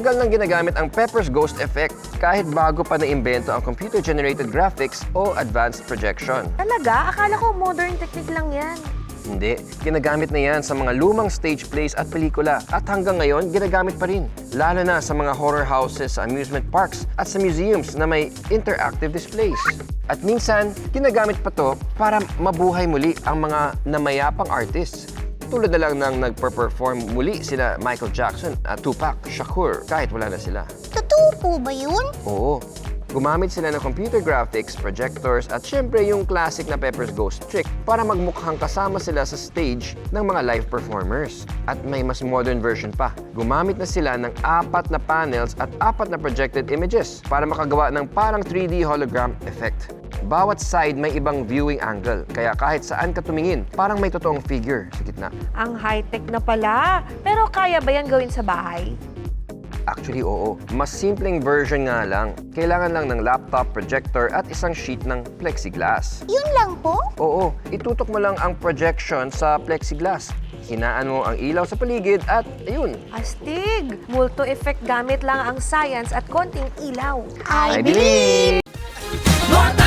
Tagal nang ginagamit ang Pepper's Ghost effect kahit bago pa naimbento ang computer-generated graphics o advanced projection. Talaga? Akala ko modern technique lang yan. Hindi, ginagamit na yan sa mga lumang stage plays at pelikula at hanggang ngayon ginagamit pa rin. Lalo na sa mga horror houses, sa amusement parks at sa museums na may interactive displays. At minsan, ginagamit pa to para mabuhay muli ang mga namayapang artists. Tulad na lang ng nagper-perform muli sila Michael Jackson at Tupac Shakur kahit wala na sila. Totoo po ba yun? Oo. Gumamit sila ng computer graphics, projectors, at syempre yung classic na Pepper's Ghost trick para magmukhang kasama sila sa stage ng mga live performers. At may mas modern version pa. Gumamit na sila ng 4 na panels at 4 na projected images para makagawa ng parang 3D hologram effect. Bawat side may ibang viewing angle, kaya kahit saan ka tumingin, parang may totoong figure sa gitna. Ang high-tech na pala. Pero kaya ba yan gawin sa bahay? Actually, oo. Mas simpleng version nga lang. Kailangan lang ng laptop, projector at isang sheet ng plexiglass. Yun lang po? Oo, itutok mo lang ang projection sa plexiglass. Hinaan mo ang ilaw sa paligid at ayun. Astig! Multo effect gamit lang ang science at konting ilaw. I believe! believe!